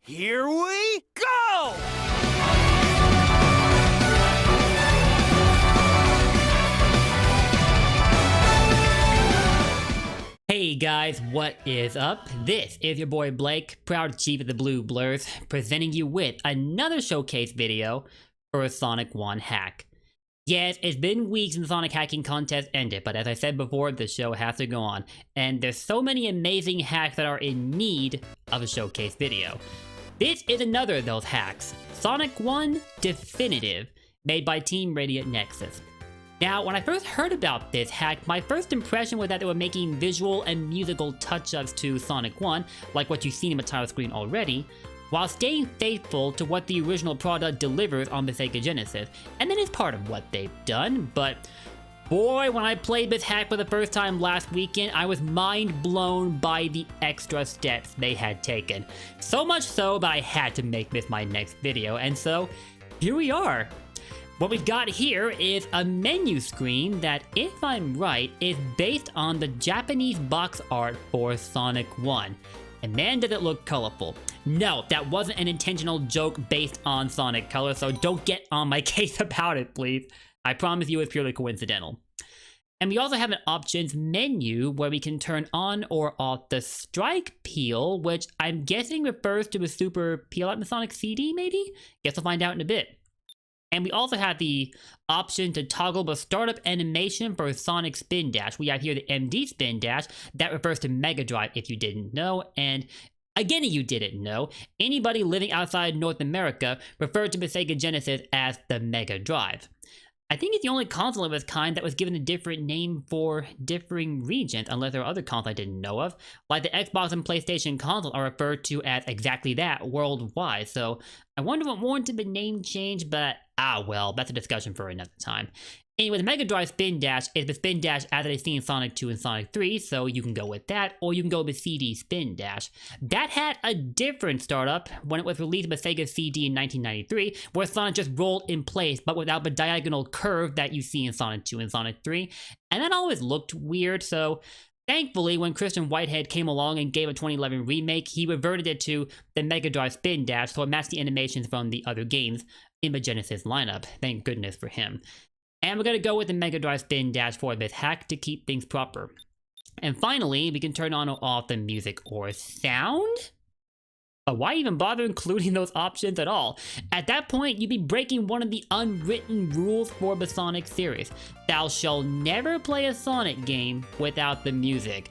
Here we go! Hey guys, what is up? This is your boy Blake, proud chief of the Blue Blurs, presenting you with another showcase video for a Sonic 1 hack. Yes, it's been weeks since the Sonic hacking contest ended, but as I said before, the show has to go on, and there's so many amazing hacks that are in need of a showcase video. This is another of those hacks, Sonic 1 Definitive, made by Team RadiantNexus. Now, when I first heard about this hack, my first impression was that they were making visual and musical touch-ups to Sonic 1, like what you've seen in the title screen already, while staying faithful to what the original product delivers on the Sega Genesis, and that is part of what they've done, but boy, when I played this hack for the first time last weekend, I was mind blown by the extra steps they had taken. So much so that I had to make this my next video, and so here we are. What we've got here is a menu screen that, if I'm right, is based on the Japanese box art for Sonic 1. And man, does it look colorful. No, that wasn't an intentional joke based on Sonic color, so don't get on my case about it, please. I promise you it's purely coincidental. And we also have an options menu where we can turn on or off the strike peel, which I'm guessing refers to the super peel out in the Sonic CD, maybe? Guess we'll find out in a bit. And we also have the option to toggle the startup animation for Sonic Spin Dash. We have here the MD Spin Dash. That refers to Mega Drive if you didn't know. And again, if you didn't know, anybody living outside North America referred to the Sega Genesis as the Mega Drive. I think it's the only console of its kind that was given a different name for differing regions, unless there are other consoles I didn't know of. Like the Xbox and PlayStation consoles are referred to as exactly that worldwide, so I wonder what warranted the name change, but well, that's a discussion for another time. Anyway, the Mega Drive Spin Dash is the Spin Dash as it is seen in Sonic 2 and Sonic 3, so you can go with that, or you can go with CD Spin Dash. That had a different startup when it was released by Sega CD in 1993, where Sonic just rolled in place, but without the diagonal curve that you see in Sonic 2 and Sonic 3, and that always looked weird, so thankfully, when Christian Whitehead came along and gave a 2011 remake, he reverted it to the Mega Drive Spin Dash, so it matched the animations from the other games in the Genesis lineup. Thank goodness for him. And we're going to go with the Mega Drive Spin Dash for this hack to keep things proper. And finally, we can turn on or off the music or sound? But why even bother including those options at all? At that point, you'd be breaking one of the unwritten rules for the Sonic series. Thou shalt never play a Sonic game without the music.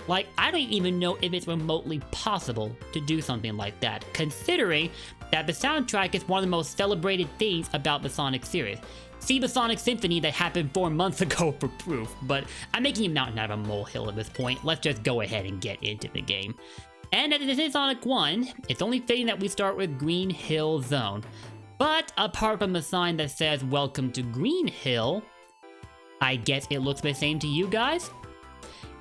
Like, I don't even know if it's remotely possible to do something like that, considering that the soundtrack is one of the most celebrated things about the Sonic series. See the Sonic Symphony that happened 4 months ago for proof, but I'm making a mountain out of a molehill at this point. Let's just go ahead and get into the game. And as this is Sonic 1, it's only fitting that we start with Green Hill Zone. But apart from the sign that says Welcome to Green Hill, I guess it looks the same to you guys?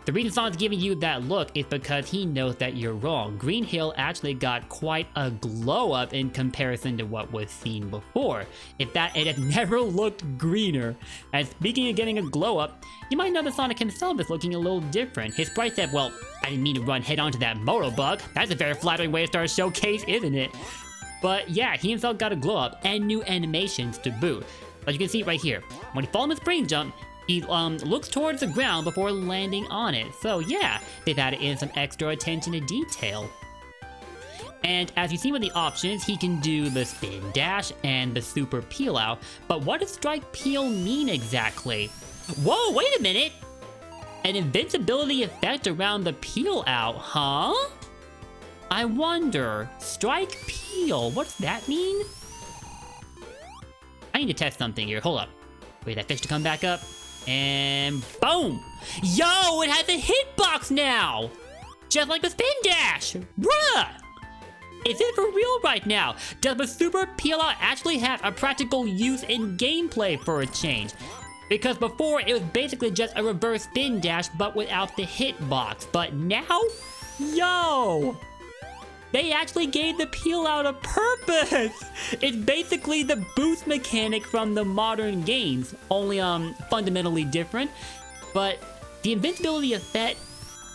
The reason Sonic's giving you that look is because he knows that you're wrong. Green Hill actually got quite a glow up in comparison to what was seen before. It has never looked greener. And speaking of getting a glow up, you might know that Sonic himself is looking a little different. His sprite said, well, I didn't mean to run head onto that Motobug. That's a very flattering way to start a showcase, isn't it? But yeah, he himself got a glow up and new animations to boot. As you can see right here, when he falls in the spring jump, he looks towards the ground before landing on it. So yeah, they've added in some extra attention to detail. And as you see with the options, he can do the Spin Dash and the Super Peel Out. But what does Strike Peel mean exactly? Whoa, wait a minute! An invincibility effect around the Peel Out, huh? I wonder, Strike Peel, what's that mean? I need to test something here, hold up. Wait, that fish to come back up. And boom! Yo, it has a hitbox now! Just like the Spin Dash! Bruh! Is it for real right now? Does the Super Peel Out actually have a practical use in gameplay for a change? Because before, it was basically just a reverse Spin Dash, but without the hitbox. But now? Yo! They actually gave the peel out a purpose! It's basically the boost mechanic from the modern games, only fundamentally different. But the invincibility effect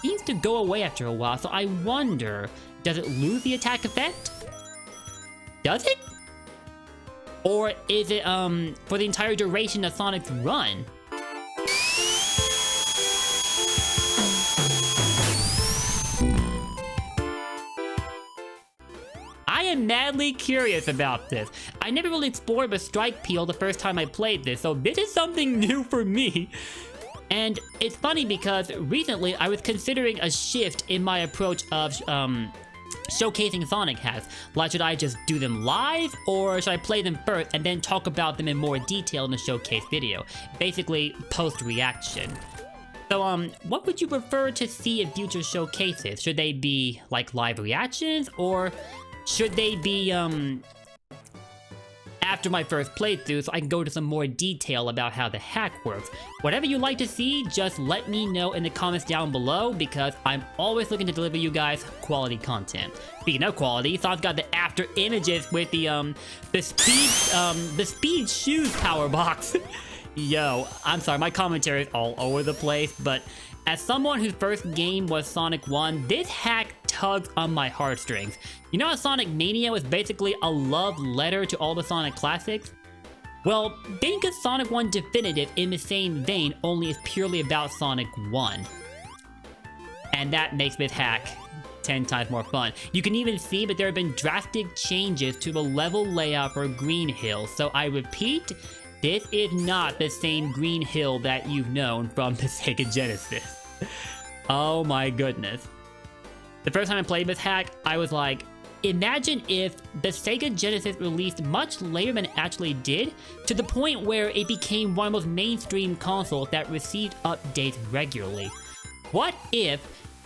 seems to go away after a while, so I wonder, does it lose the attack effect? Does it? Or is it for the entire duration of Sonic's run? I am madly curious about this. I never really explored the strike peel the first time I played this, so this is something new for me. And it's funny because recently I was considering a shift in my approach of showcasing Sonic hacks. Like, should I just do them live, or should I play them first and then talk about them in more detail in the showcase video? Basically, post-reaction. So, what would you prefer to see in future showcases? Should they be, like, live reactions, or should they be, after my first playthrough, so I can go into some more detail about how the hack works? Whatever you'd like to see, just let me know in the comments down below, because I'm always looking to deliver you guys quality content. Speaking of quality, Sonic's got the after images with the speed shoes power box. Yo, I'm sorry, my commentary is all over the place, but as someone whose first game was Sonic 1, this hack tugs on my heartstrings. You know how Sonic Mania was basically a love letter to all the Sonic classics? Well, think of Sonic 1 Definitive in the same vein, only it's purely about Sonic 1. And that makes this hack 10 times more fun. You can even see that there have been drastic changes to the level layout for Green Hill, so I repeat, this is not the same Green Hill that you've known from the Sega Genesis. Oh my goodness. The first time I played this hack, I was like, imagine if the Sega Genesis released much later than it actually did, to the point where it became one of the most mainstream consoles that received updates regularly. What if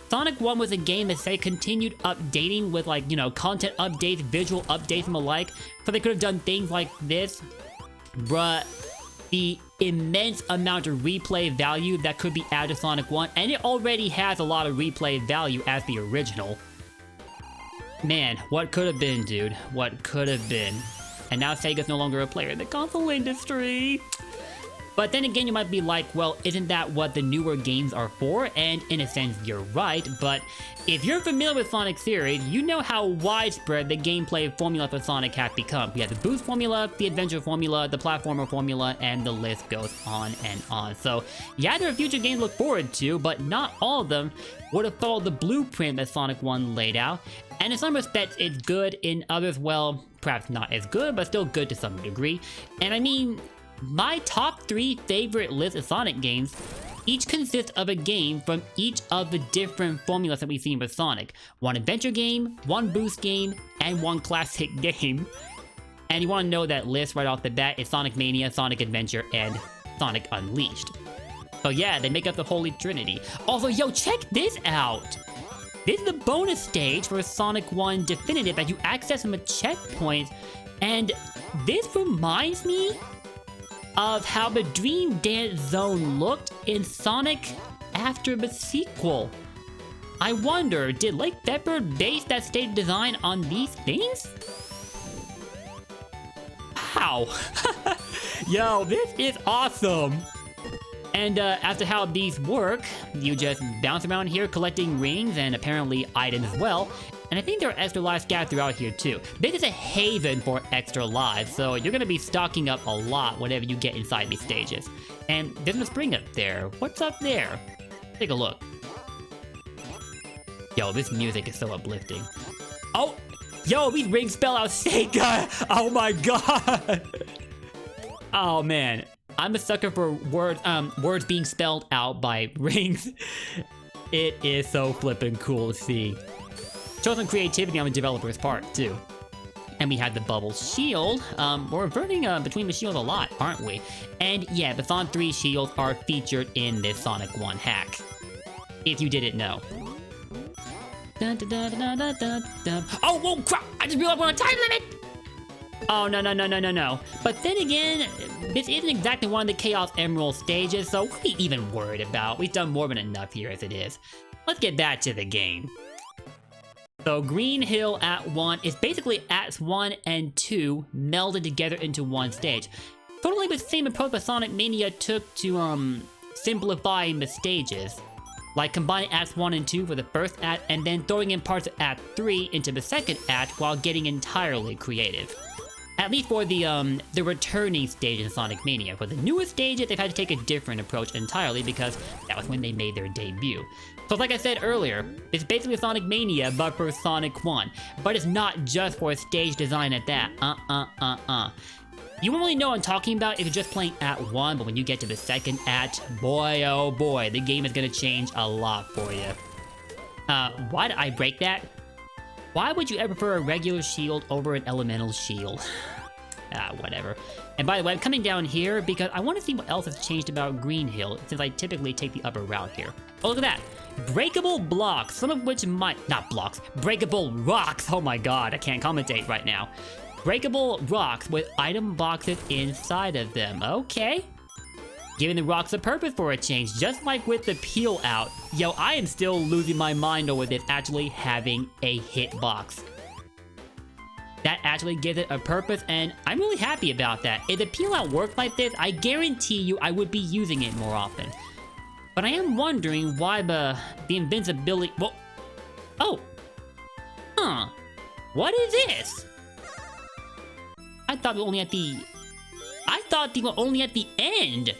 Sonic 1 was a game that Sega continued updating with, like, you know, content updates, visual updates and the like, so they could have done things like this? Bruh, the immense amount of replay value that could be added to Sonic 1, and it already has a lot of replay value as the original. Man, what could have been, dude? What could have been? And now Sega's no longer a player in the console industry. But then again, you might be like, well, isn't that what the newer games are for? And in a sense, you're right, but if you're familiar with Sonic series, you know how widespread the gameplay formula for Sonic has become. We have the boost formula, the adventure formula, the platformer formula, and the list goes on and on. So yeah, there are future games to look forward to, but not all of them would have followed the blueprint that Sonic 1 laid out. And in some respects, it's good. In others, well, perhaps not as good, but still good to some degree. And I mean, my top 3 favorite list of Sonic games each consist of a game from each of the different formulas that we've seen with Sonic. One adventure game, one boost game, and one classic game. And you want to know that list right off the bat is Sonic Mania, Sonic Adventure, and Sonic Unleashed. So yeah, they make up the Holy Trinity. Also, yo, check this out! This is the bonus stage for Sonic 1 Definitive that you access from a checkpoint, and this reminds me of how the Dream Dance Zone looked in Sonic after the sequel. I wonder, did Lake Bedford base that stage design on these things? Wow! Yo, this is awesome! And as to how these work, you just bounce around here collecting rings and apparently items as well. And I think there are extra lives scattered throughout here too. This is a haven for extra lives, so you're gonna be stocking up a lot whenever you get inside these stages. And there's a spring up there. What's up there? Take a look. Yo, this music is so uplifting. Oh! Yo, these rings spell out Sega! Oh my god! Oh man. I'm a sucker for words being spelled out by rings. It is so flippin' cool to see. Shows some creativity on the developer's part, too. And we had the bubble shield. We're reverting between the shields a lot, aren't we? And yeah, the Sonic 3 shields are featured in this Sonic 1 hack. If you didn't know. Dun, dun, dun, dun, dun, dun, dun. Oh, whoa, crap! I just realized we're on a time limit! Oh, no. But then again, this isn't exactly one of the Chaos Emerald stages, so what are we even worried about? We've done more than enough here as it is. Let's get back to the game. So Green Hill Act 1 is basically Acts 1 and 2 melded together into one stage. Totally the same approach that Sonic Mania took to simplifying the stages. like combining Acts 1 and 2 for the first act, and then throwing in parts of Act 3 into the second act while getting entirely creative. At least for the returning stage in Sonic Mania. For the newest stages, they've had to take a different approach entirely because that was when they made their debut. So like I said earlier, it's basically Sonic Mania, but for Sonic 1. But it's not just for stage design at that. You won't really know what I'm talking about if you're just playing Act 1, but when you get to the second act, boy oh boy, the game is gonna change a lot for you. Why did I break that? Why would you ever prefer a regular shield over an elemental shield? Whatever. And by the way, I'm coming down here because I want to see what else has changed about Green Hill, since I typically take the upper route here. Oh, look at that! Breakable blocks, some of which might... not blocks, breakable rocks! Oh my god, I can't commentate right now. Breakable rocks with item boxes inside of them. Okay. Giving the rocks a purpose for a change, just like with the peel out. Yo, I am still losing my mind over this actually having a hitbox. That actually gives it a purpose, and I'm really happy about that. If the peel out worked like this, I guarantee you I would be using it more often. But I am wondering why the invincibility... well... oh! Huh. What is this? I thought we were only at the... I thought they were only at the end!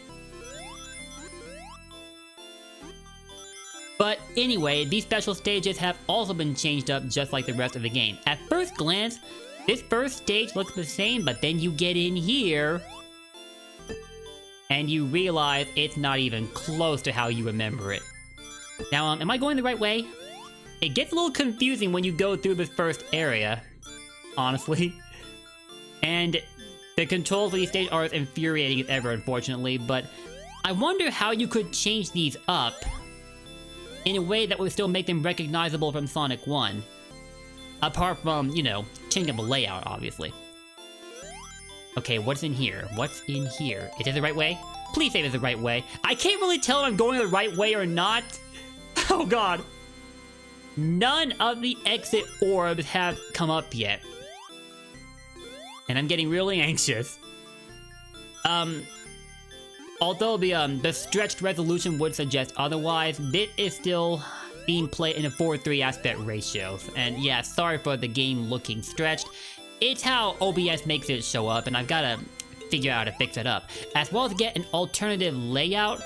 But anyway, these special stages have also been changed up just like the rest of the game. At first glance, this first stage looks the same, but then you get in here and you realize it's not even close to how you remember it. Now, am I going the right way? It gets a little confusing when you go through this first area, honestly. And the controls of these stages are as infuriating as ever, unfortunately, but I wonder how you could change these up in a way that would still make them recognizable from Sonic 1. Apart from, you know, changing up the layout, obviously. Okay, what's in here? What's in here? Is it the right way? Please say it's the right way. I can't really tell if I'm going the right way or not. Oh god. None of the exit orbs have come up yet. And I'm getting really anxious. Although the stretched resolution would suggest otherwise, this is still being played in a 4:3 aspect ratio. And yeah, sorry for the game looking stretched. It's how OBS makes it show up, and I've got to figure out how to fix it up. As well as get an alternative layout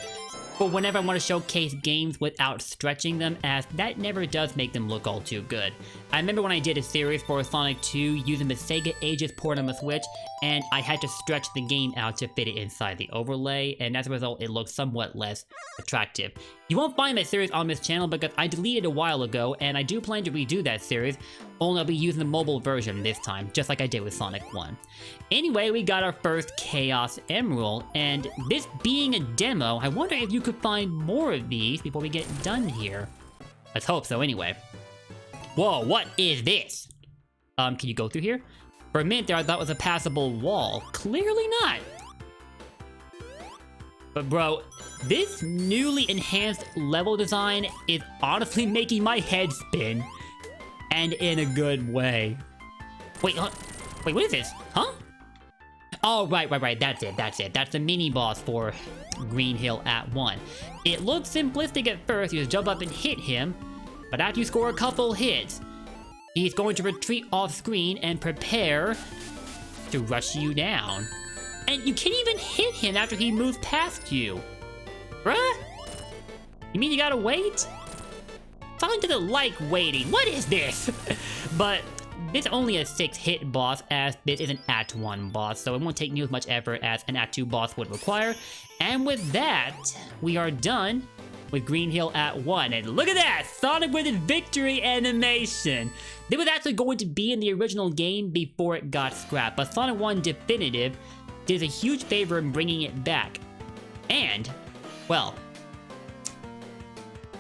for whenever I want to showcase games without stretching them, as that never does make them look all too good. I remember when I did a series for Sonic 2 using the Sega Ages port on the Switch, and I had to stretch the game out to fit it inside the overlay, and as a result it looks somewhat less attractive. You won't find that series on this channel because I deleted it a while ago, and I do plan to redo that series, only I'll be using the mobile version this time, just like I did with Sonic 1. Anyway, we got our first Chaos Emerald, and this being a demo, I wonder if you could find more of these before we get done here. Let's hope so anyway. Whoa, what is this? Can you go through here? For a minute there I thought it was a passable wall. Clearly not. But bro, this newly enhanced level design is honestly making my head spin. And in a good way. Wait, wait, what is this? Huh? Oh, right, that's it. That's the mini-boss for Green Hill Act 1. It looks simplistic at first, you just jump up and hit him, but after you score a couple hits, he's going to retreat off screen and prepare to rush you down. And you can't even hit him after he moves past you. Bruh? You mean you gotta wait? Sonic doesn't like waiting. What is this? But this is only a 6-hit boss, as this is an Act 1 boss, so it won't take near as much effort as an Act 2 boss would require. And with that, we are done with Green Hill Act 1. And look at that! Sonic with his victory animation! This was actually going to be in the original game before it got scrapped, but Sonic 1 Definitive did a huge favor in bringing it back. And, well,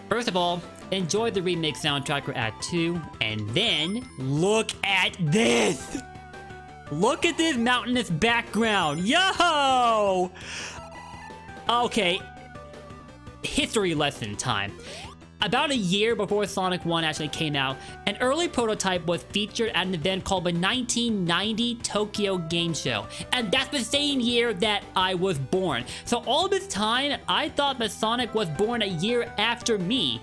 first of all, enjoy the remix soundtrack for Act 2, and then look at this! Look at this mountainous background! Yo! Okay, history lesson time. about a year before Sonic 1 actually came out, an early prototype was featured at an event called the 1990 Tokyo Game Show. And that's the same year that I was born. So all this time, I thought that Sonic was born a year after me.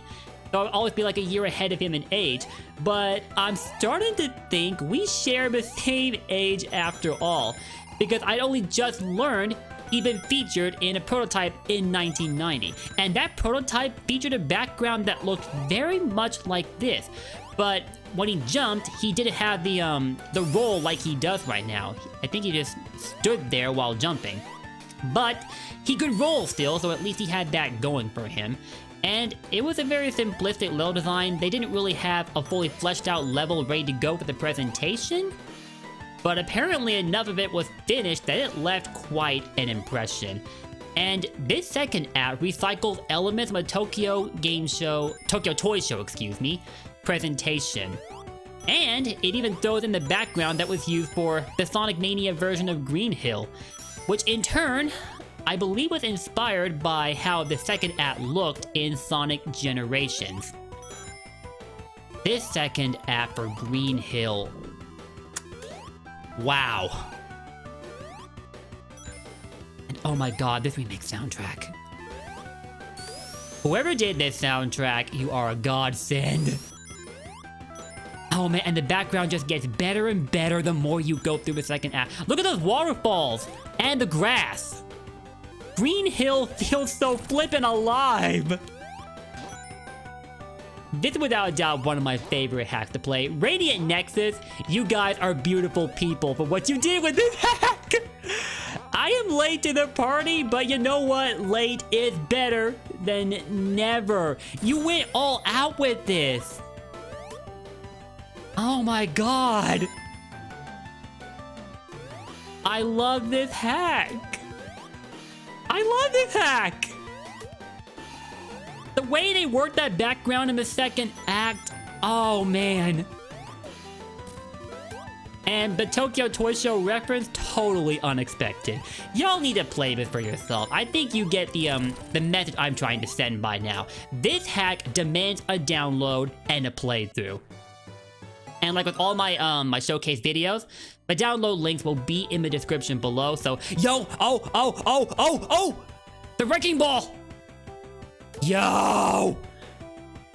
So I'll always be like a year ahead of him in age. But I'm starting to think we share the same age after all. Because I'd only just learned he'd been featured in a prototype in 1990. And that prototype featured a background that looked very much like this. But when he jumped, he didn't have the roll like he does right now. I think he just stood there while jumping. But he could roll still, so at least he had that going for him. And it was a very simplistic level design. They didn't really have a fully fleshed out level ready to go for the presentation. But apparently enough of it was finished that it left quite an impression. And this second act recycled elements from a Tokyo Toy Show, presentation. And it even throws in the background that was used for the Sonic Mania version of Green Hill, which in turn, I believe was inspired by how the second act looked in Sonic Generations. This second act for Green Hill. Wow. And oh my god, this remake soundtrack. Whoever did this soundtrack, you are a godsend. Oh man, and the background just gets better and better the more you go through the second act. Look at those waterfalls and the grass. Green Hill feels so flippin' alive. This is without a doubt one of my favorite hacks to play. RadiantNexus, you guys are beautiful people for what you did with this hack. I am late to the party, but you know what? Late is better than never. You went all out with this. Oh my god. I love this hack. I love this hack. The way they worked that background in the second act, oh man. And the Tokyo Toy Show reference, totally unexpected. Y'all need to play this for yourself. I think you get the message I'm trying to send by now. This hack demands a download and a playthrough. And like with all my my showcase videos, the download links will be in the description below. So, yo, oh, the wrecking ball. Yo!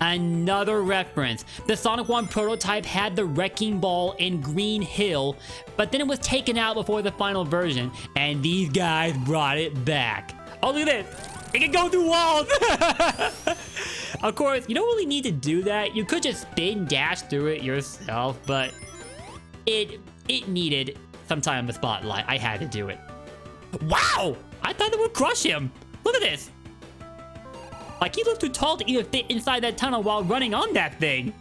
Another reference. The Sonic 1 prototype had the wrecking ball in Green Hill, but then it was taken out before the final version, and these guys brought it back. Oh, look at this. It can go through walls! Of course, you don't really need to do that. You could just spin dash through it yourself, but it needed some time in the spotlight. I had to do it. Wow! I thought it would crush him. Look at this. Like, he looks too tall to even fit inside that tunnel while running on that thing.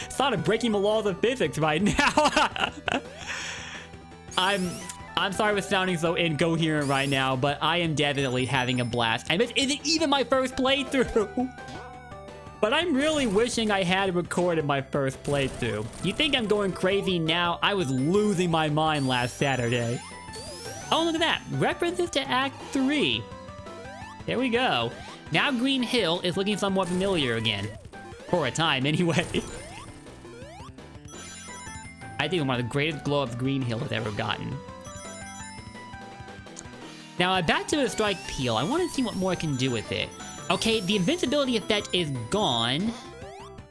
Sonic breaking the laws of physics right now. I'm sorry for sounding so incoherent right now, but I am definitely having a blast. And this isn't even my first playthrough. But I'm really wishing I had recorded my first playthrough. You think I'm going crazy now? I was losing my mind last Saturday. Oh, look at that. References to Act 3. There we go. Now Green Hill is looking somewhat familiar again. For a time, anyway. I think one of the greatest glow-ups Green Hill has ever gotten. Now, back to the Strike Peel. I want to see what more I can do with it. Okay, the invincibility effect is gone.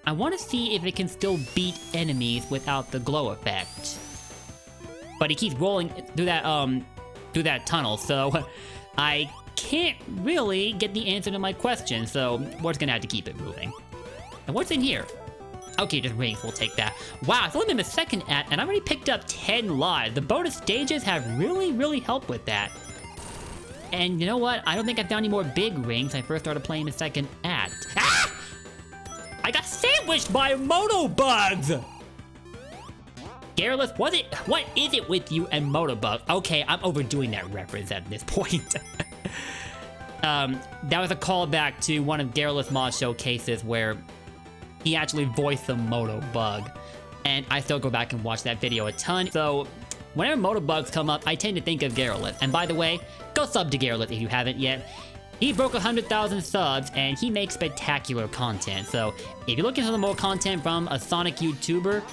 I want to see if it can still beat enemies without the glow effect. But he keeps rolling through that tunnel, so I can't really get the answer to my question, so we're just gonna have to keep it moving. And what's in here? Okay, just rings, we'll take that. Wow, it's only been the second act, and I already picked up 10 lives. The bonus stages have really helped with that. And you know what? I don't think I found any more big rings when I first started playing the second act. Ah! I got sandwiched by Motobugs! Garrulous, what is it with you and Motobugs? Okay, I'm overdoing that reference at this point. That was a callback to one of Garrulous Mod's showcases where he actually voiced the Motobug. And I still go back and watch that video a ton. So whenever Motobugs come up, I tend to think of Garrulous. And by the way, go sub to Garrulous if you haven't yet. He broke 100,000 subs, and he makes spectacular content. So if you're looking for some more content from a Sonic YouTuber,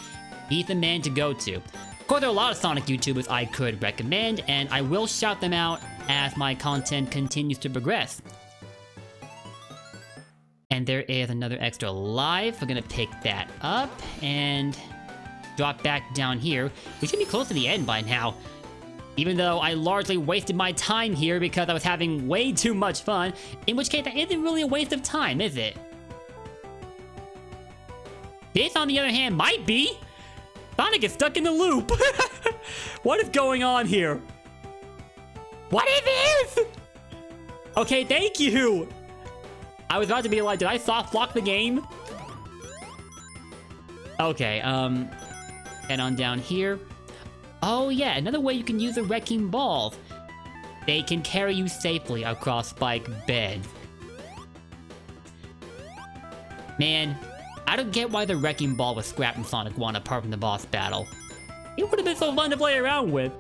he's the man to go to. Of course, there are a lot of Sonic YouTubers I could recommend, and I will shout them out as my content continues to progress. And there is another extra life. We're gonna pick that up and drop back down here. We should be close to the end by now. Even though I largely wasted my time here because I was having way too much fun, in which case that isn't really a waste of time, is it? This, on the other hand, might be. Sonic is stuck in the loop. What is going on here? What is this? Okay, thank you. I was about to be like, did I soft lock the game? Okay, head on down here. Oh yeah, another way you can use the wrecking balls. They can carry you safely across spike beds. Man, I don't get why the wrecking ball was scrapped in Sonic 1 apart from the boss battle. It would have been so fun to play around with.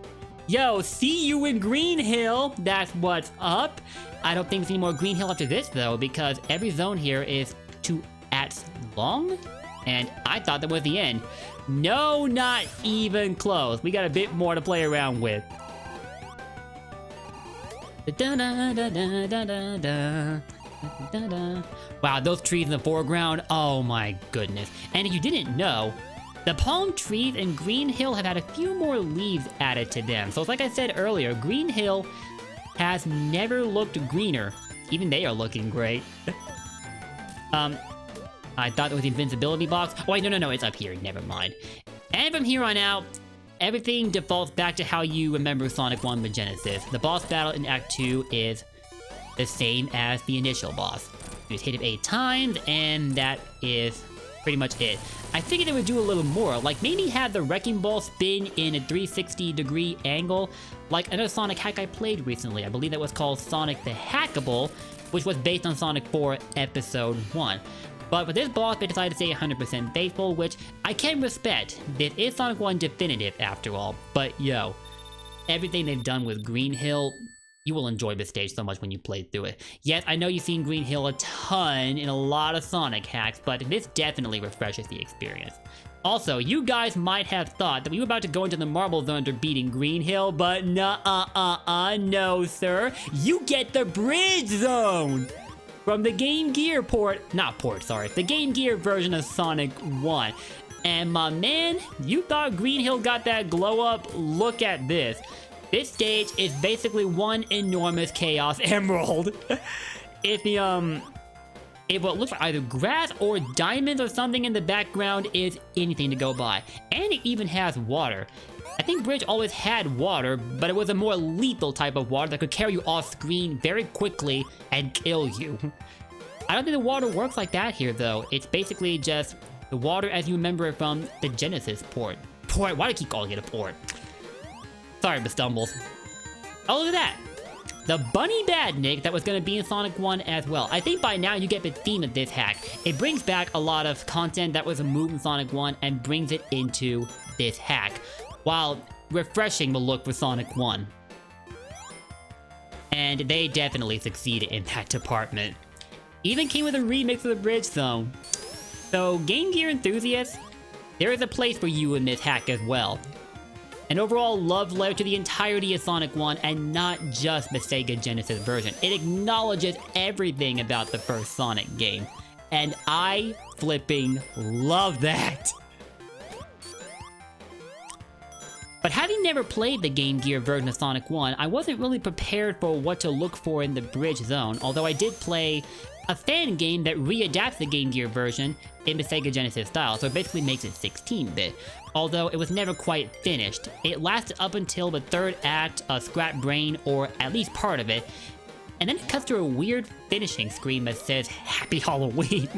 Yo, see you in Green Hill. That's what's up. I don't think there's any more Green Hill after this though, because every zone here is 2 acts long. And I thought that was the end. No, not even close. We got a bit more to play around with. Wow, those trees in the foreground. Oh my goodness. And if you didn't know, the palm trees in Green Hill have had a few more leaves added to them. So it's like I said earlier, Green Hill has never looked greener. Even they are looking great. I thought it was the invincibility box. Oh wait, no, it's up here. Never mind. And from here on out, everything defaults back to how you remember Sonic 1 with Genesis. The boss battle in Act 2 is the same as the initial boss. You just hit it 8 times, and that is pretty much it. I figured they would do a little more, like maybe have the wrecking ball spin in a 360-degree angle, like another Sonic hack I played recently. I believe that was called Sonic the Hackable, which was based on Sonic 4 Episode 1. But for this boss, they decided to stay 100% faithful, which I can respect. This is Sonic 1 Definitive, after all. But yo, everything they've done with Green Hill, you will enjoy this stage so much when you play through it. Yes, I know you've seen Green Hill a ton in a lot of Sonic hacks, but this definitely refreshes the experience. Also, you guys might have thought that we were about to go into the Marble Zone after beating Green Hill, but no sir. You get the Bridge Zone! From the Game Gear the Game Gear version of Sonic 1. And my man, you thought Green Hill got that glow up? Look at this. This stage is basically one enormous Chaos Emerald. If what looks like either grass or diamonds or something in the background is anything to go by. And it even has water. I think Bridge always had water, but it was a more lethal type of water that could carry you off screen very quickly and kill you. I don't think the water works like that here though. It's basically just the water as you remember it from the Genesis port. Why do I keep calling it a port? Sorry, Miss Stumbles. Oh, look at that. The Bunny Badnik that was going to be in Sonic 1 as well. I think by now you get the theme of this hack. It brings back a lot of content that was removed in Sonic 1 and brings it into this hack, while refreshing the look for Sonic 1. And they definitely succeeded in that department. Even came with a remix of the Bridge Zone. So Game Gear enthusiasts, there is a place for you in this hack as well. An overall love letter to the entirety of Sonic 1 and not just the Sega Genesis version. It acknowledges everything about the first Sonic game. And I flipping love that. But having never played the Game Gear version of Sonic 1, I wasn't really prepared for what to look for in the Bridge Zone, although I did play a fan game that readapts the Game Gear version in the Sega Genesis style, so it basically makes it 16-bit. Although it was never quite finished. It lasted up until the third act of Scrap Brain, or at least part of it, and then it cuts to a weird finishing screen that says Happy Halloween.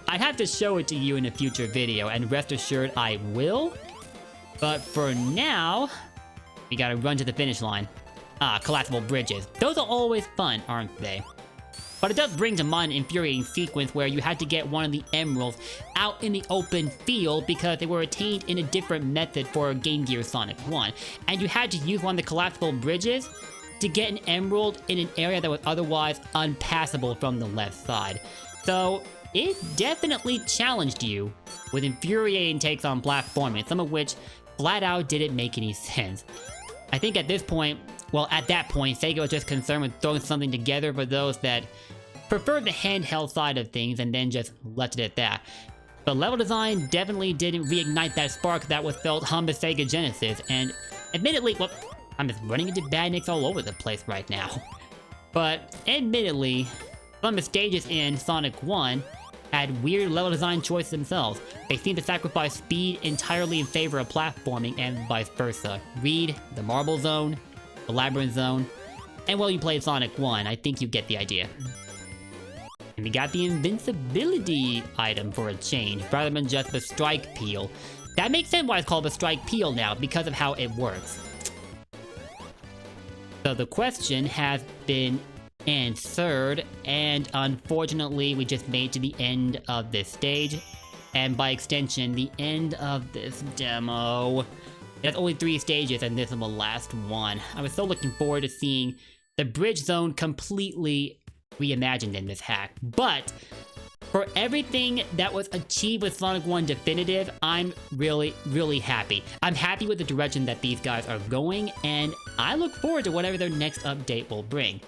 I'd have to show it to you in a future video, and rest assured I will. But for now, we gotta run to the finish line. Collapsible bridges. Those are always fun, aren't they? But it does bring to mind an infuriating sequence where you had to get one of the emeralds out in the open field because they were attained in a different method for Game Gear Sonic 1. And you had to use one of the collapsible bridges to get an emerald in an area that was otherwise unpassable from the left side. So it definitely challenged you with infuriating takes on platforming, some of which flat out didn't make any sense. I think at this point, well, at that point, Sega was just concerned with throwing something together for those that preferred the handheld side of things and then just left it at that. But level design definitely didn't reignite that spark that was felt on the Sega Genesis, and admittedly, well, I'm just running into bad nicks all over the place right now. But admittedly, some of the stages in Sonic 1 had weird level design choices themselves. They seemed to sacrifice speed entirely in favor of platforming and vice versa. Read the Marble Zone, the Labyrinth Zone, and while you played Sonic 1, I think you get the idea. And we got the invincibility item for a change, rather than just the strike peel. That makes sense why it's called the strike peel now, because of how it works. So the question has been answered, and unfortunately we just made to the end of this stage, and by extension, the end of this demo. There's only 3 stages and this is the last one. I was so looking forward to seeing the bridge zone completely reimagined in this hack, but for everything that was achieved with Sonic 1 Definitive, I'm really happy. I'm happy with the direction that these guys are going, and I look forward to whatever their next update will bring.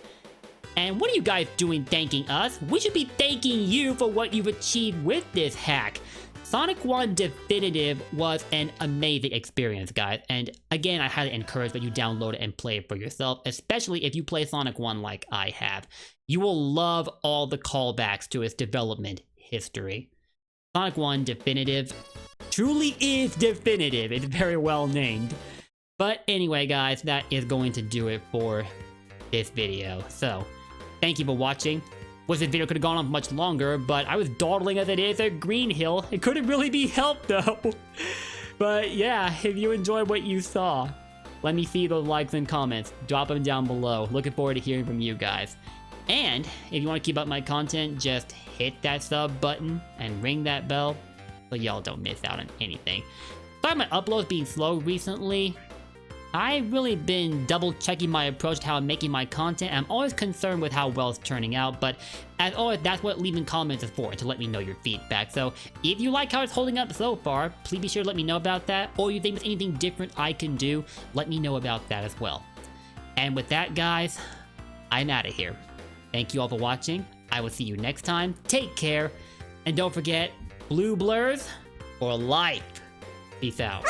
And what are you guys doing thanking us? We should be thanking you for what you've achieved with this hack. Sonic 1 Definitive was an amazing experience, guys, and again, I highly encourage that you download it and play it for yourself, especially if you play Sonic 1 like I have. You will love all the callbacks to its development history. Sonic 1 Definitive truly is definitive. It's very well named. But anyway, guys, that is going to do it for this video. So, thank you for watching. Wish this video could have gone on much longer, but I was dawdling as it is at Green Hill. It couldn't really be helped though. But yeah, if you enjoyed what you saw, let me see those likes and comments. Drop them down below. Looking forward to hearing from you guys. And if you want to keep up my content, just hit that sub button and ring that bell so y'all don't miss out on anything. Sorry my uploads being slow recently. I've really been double checking my approach to how I'm making my content. I'm always concerned with how well it's turning out, but as always, that's what leaving comments is for, to let me know your feedback. So if you like how it's holding up so far, please be sure to let me know about that, or you think there's anything different I can do, let me know about that as well. And with that, guys, I'm out of here. Thank you all for watching. I will see you next time. Take care, and don't forget, blue blurs for life. Peace out.